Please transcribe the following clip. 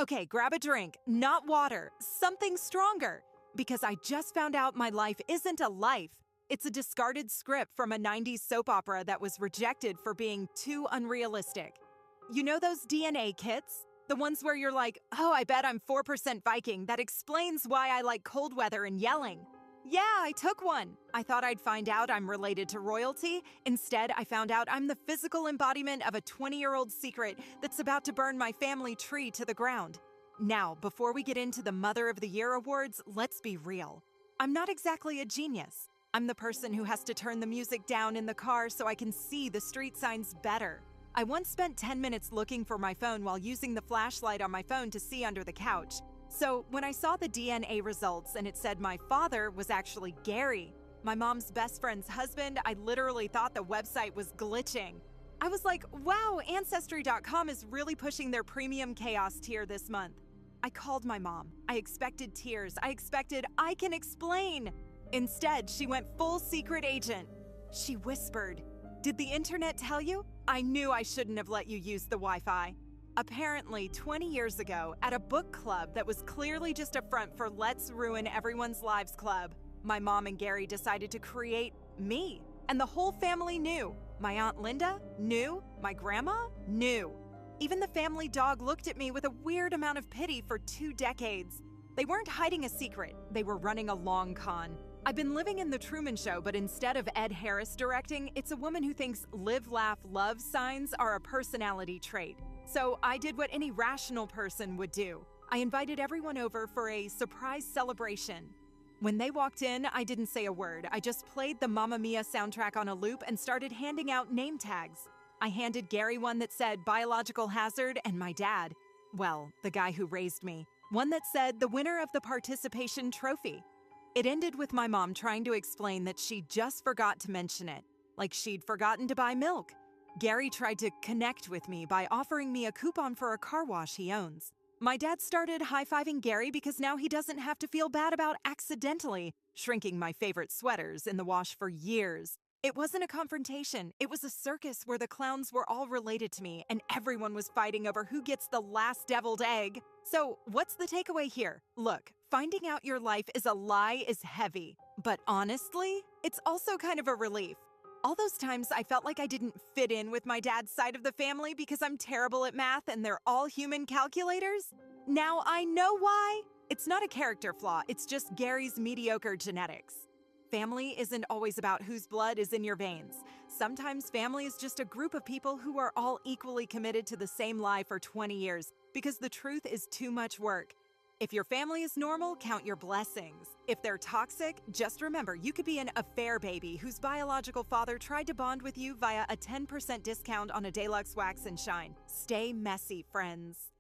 Okay, grab a drink, not water, something stronger. Because I just found out my life isn't a life. It's a discarded script from a 90s soap opera that was rejected for being too unrealistic. You know those DNA kits? The ones where you're like, oh, I bet I'm 4% Viking. That explains why I like cold weather and yelling. Yeah, I took one. I thought I'd find out I'm related to royalty. Instead, I found out I'm the physical embodiment of a 20-year-old secret that's about to burn my family tree to the ground. Now, before we get into the Mother of the Year awards, let's be real. I'm not exactly a genius. I'm the person who has to turn the music down in the car so I can see the street signs better. I once spent 10 minutes looking for my phone while using the flashlight on my phone to see under the couch. So when I saw the DNA results and it said my father was actually Gary, my mom's best friend's husband, I literally thought the website was glitching. I was like, wow, Ancestry.com is really pushing their premium chaos tier this month. I called my mom. I expected tears. I expected, I can explain. Instead, she went full secret agent. She whispered, "Did the internet tell you? I knew I shouldn't have let you use the Wi-Fi." Apparently, 20 years ago, at a book club that was clearly just a front for Let's Ruin Everyone's Lives Club, my mom and Gary decided to create me. And the whole family knew. My Aunt Linda knew. My grandma knew. Even the family dog looked at me with a weird amount of pity for 2 decades. They weren't hiding a secret. They were running a long con. I've been living in The Truman Show, but instead of Ed Harris directing, it's a woman who thinks live, laugh, love signs are a personality trait. So I did what any rational person would do. I invited everyone over for a surprise celebration. When they walked in, I didn't say a word. I just played the Mamma Mia soundtrack on a loop and started handing out name tags. I handed Gary one that said biological hazard and my dad, well, the guy who raised me, one that said the winner of the participation trophy. It ended with my mom trying to explain that she just forgot to mention it, like she'd forgotten to buy milk. Gary tried to connect with me by offering me a coupon for a car wash he owns. My dad started high-fiving Gary because now he doesn't have to feel bad about accidentally shrinking my favorite sweaters in the wash for years. It wasn't a confrontation. It was a circus where the clowns were all related to me and everyone was fighting over who gets the last deviled egg. So what's the takeaway here? Look, finding out your life is a lie is heavy. But honestly, it's also kind of a relief. All those times I felt like I didn't fit in with my dad's side of the family because I'm terrible at math and they're all human calculators. Now I know why. It's not a character flaw, it's just Gary's mediocre genetics. Family isn't always about whose blood is in your veins. Sometimes family is just a group of people who are all equally committed to the same lie for 20 years because the truth is too much work. If your family is normal, count your blessings. If they're toxic, just remember you could be an affair baby whose biological father tried to bond with you via a 10% discount on a Deluxe Wax and Shine. Stay messy, friends.